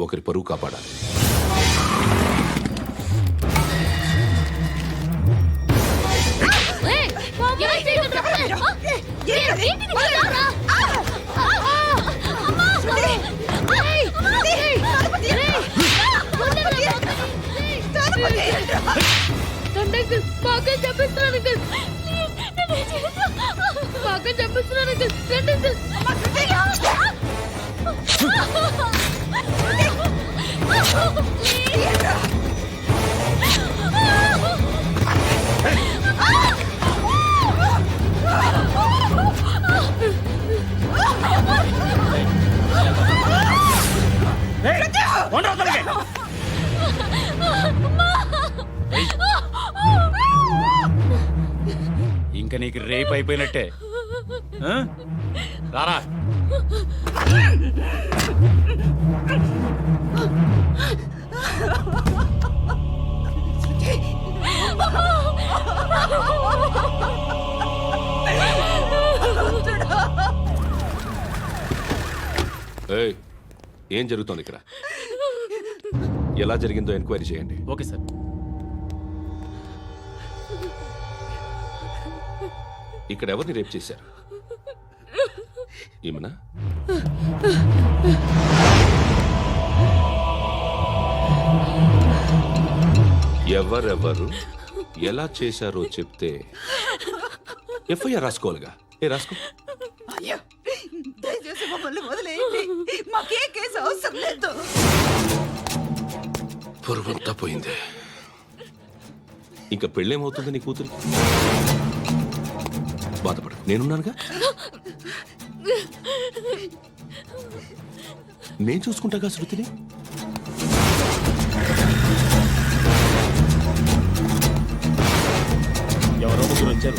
ఒకరి పరువు కాపాడాలి. బాగా చెప్పిస్తున్నాను బాగా చెప్పిస్తున్నాను ఇంకా నీకు రేపు అయిపోయినట్టే. రారా. ఏం జరుగుతోంది ఇక్కడ? ఎలా జరిగిందో ఎంక్వైరీ చేయండి. Okay sir. ఇక్కడ ఎవరిని రేప్ చేశారు? ఈమెనా? ఎవరెవరు ఎలా చేశారో చెప్తే ఎఫ్ఐఆర్ రాసుకోవాలిగా. రాసుకో. దయచేసి మమ్మల్ని వదిలేయండి, మాకే కేసు అవసరం లేదు. పొరువంతా పోయింది. ఇంకా పెళ్ళేమవుతుంది నీ కూతురికి? బాధపడు, నేనున్నానుగా. నేను చూసుకుంటాగా శృతిని. ఎవరో ముగ్గురు వచ్చారు.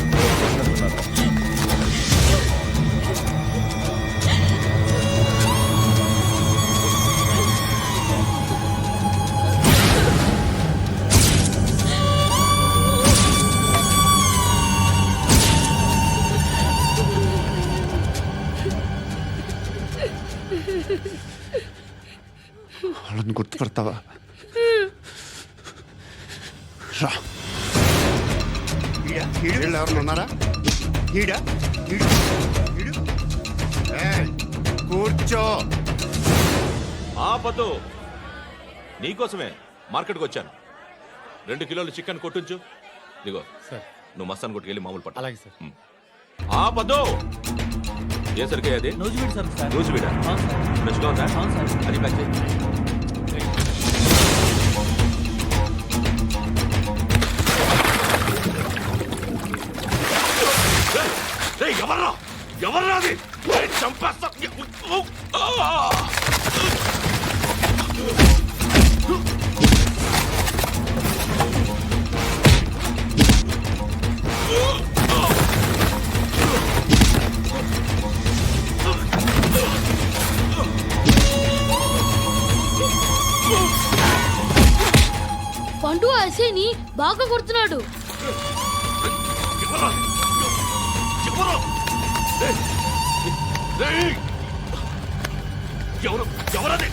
వాళ్ళని గుర్తుపడతావా? రా. వీళ్ళు ఎవరు ఉన్నారా? కూర్చో. ఆపదు, నీకోసమే మార్కెట్కి వచ్చాను. 2 కిలోలు చికెన్ కొట్టుంచు. ఇదిగో సార్, నువ్వు మస్తాన్ కొట్టుకెళ్ళి మామూలు పట్టు. అలాగే సార్. ఆపదు. ఏ సరికే అది? నూజివీడు సార్. నూజివీడా? ఫ్రెష్గా ఉందా? అది ప్యాక్ చేయి. ఎవర్రా ఎవర్రా అది? చంపేస్తా. పండు అసేని బాగా కొడుతున్నాడు. ఎవరది?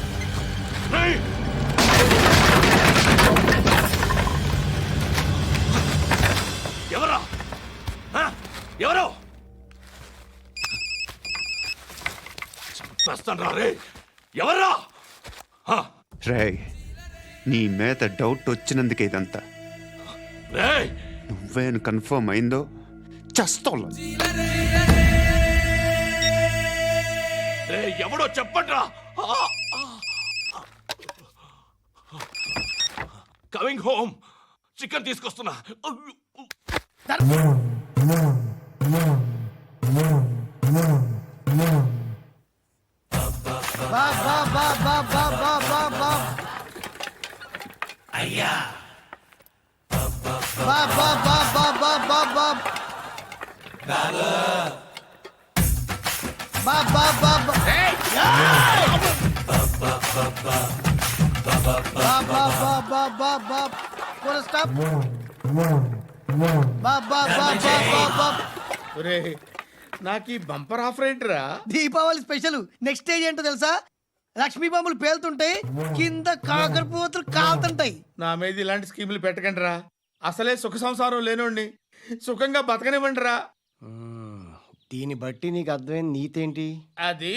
ఎవరా? ఎవరో చంపేస్తాను రా. రే ఎవర్రా? రే, నీ మీద డౌట్ వచ్చినందుకే ఇదంతా. రే నువ్వేను కన్ఫర్మ్ అయిందో చస్తావు. ఎవడో చెప్పండ్రా. Coming home. చికెన్ తీసుకొస్తున్నా. అయ్యా నాకు ఈ బంపర్ ఆఫర్ ఏంట్రా? దీపావళి స్పెషల్ నెక్స్ట్ స్టేజ్ ఏంటో తెలుసా? లక్ష్మీ బాంబులు పేలుతుంటాయి, కింద కాకరపోతులు కాలుతుంటాయి. నా మీద ఇలాంటి స్కీములు పెట్టకండి రా. అసలే సుఖ సంసారం లేనోండి, సుఖంగా బతకనివ్వండి రా. దీన్ని బట్టి నీకు అర్థమైన నీతేంటి? అది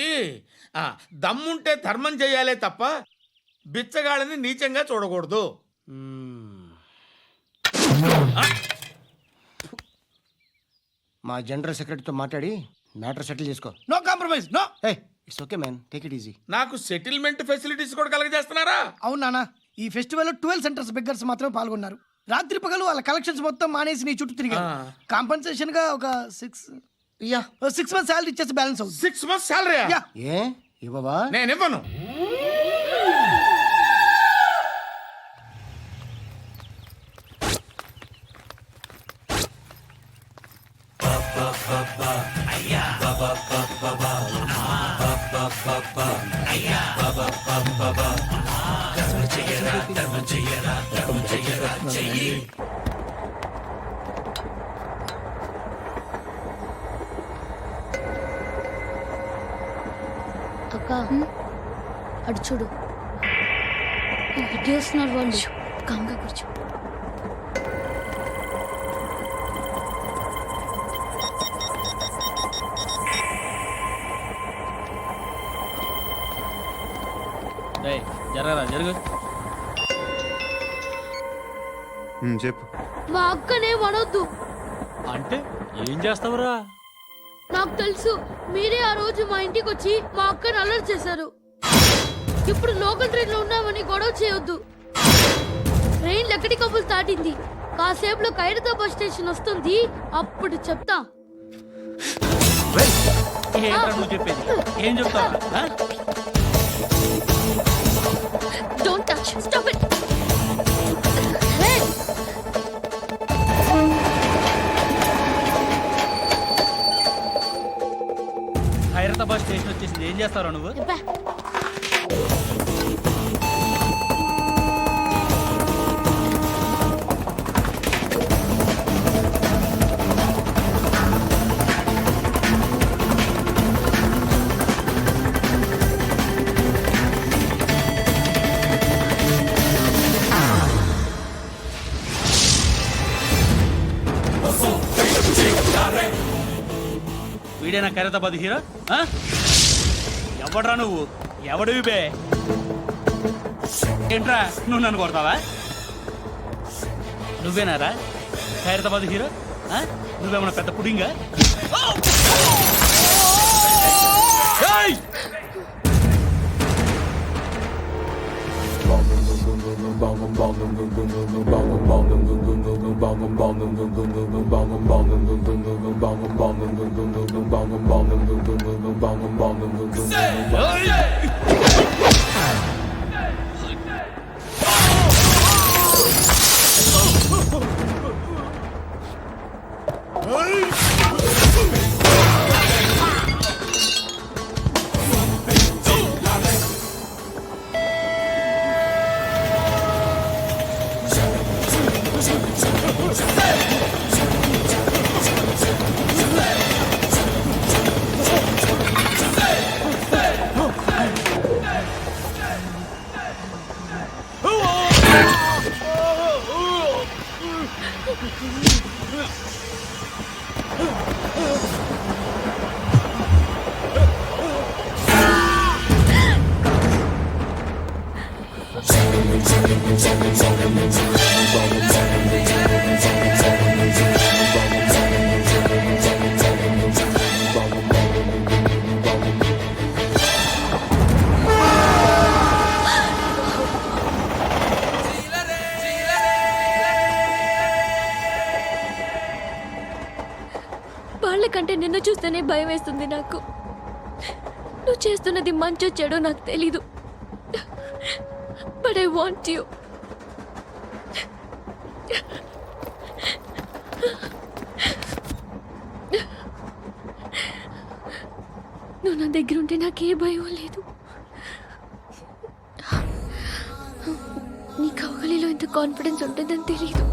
దమ్ముంటే ధర్మం చేయాలే తప్ప బిచ్చగాళ్ళని నీచంగా చూడకూడదు. మా జనరల్ సెక్రటరీతో మాట్లాడి మ్యాటర్ సెటిల్ చేసుకో. No compromise, no. It's okay man, take it easy. నాకు సెటిల్మెంట్ ఫెసిలిటీస్ కూడా కలగజేస్తున్నారా? అవును నాన్న, ఈ ఫెస్టివల్ 12 సెంటర్స్ బెగ్గర్స్ మాత్రమే పాల్గొన్నారు. రాత్రి పగలు వాళ్ళ కలెక్షన్స్ మొత్తం మానేసి నీ చుట్టూ తిరిగారు. కాంపన్సేషన్ గా ఒక 6 మంత్స్ సాలరీ ఇచ్చేసి బ్యాలెన్స్ అవుతుంది. 6 months salary? ఏ ఇవ్వవా? నేను ఇవ్వను. అక్క అటు చూడు, ఇటు వస్తున్నారు వాళ్ళు. కంగా కూర్చో. జరగరా జరుగు. చెప్పు. మా అక్కనే వనొద్దు. అంటే ఏం చేస్తావురా? నాకు తెలుసు, మీరే ఆ రోజు మా ఇంటికి వచ్చి మా అక్కని అలర్ట్ చేశారు. ఇప్పుడు లోకల్ ట్రైన్ లో ఉన్నామని గొడవ చేయొద్దు. ట్రైన్ ఎక్కడి కబులు దాటింది. కాసేపులో ఖైరతాబాద్ బస్ స్టేషన్ వస్తుంది, అప్పుడు చెప్తా. నువ్వు చెప్పేది ఏం చెప్తావు? Don't touch. Stop it. Hey. Hyderabad station వచ్చేసింది, ఏం చేస్తారా నువ్వు? చెప్పా. వీడేనా ఖైరతాబాద్ హీరో? ఎవడ్రా నువ్వు? ఎవడివి బే? ఏంట్రా నువ్వు నన్ను కొడతావా? నువ్వేనారా ఖైరతాబాద్ హీరో? నువ్వేమన్నా పెద్ద పుడింగా? వాళ్ళకంటే నిన్ను చూస్తేనే భయం వేస్తుంది నాకు. నువ్వు చేస్తున్నది మంచో చెడో నాకు తెలీదు, బట్ ఐ వాంట్ యూ. నువ్వు నా దగ్గర ఉంటే నాకే భయం లేదు. నీ కౌగలిలో ఇంత కాన్ఫిడెన్స్ ఉంటుందని తెలీదు.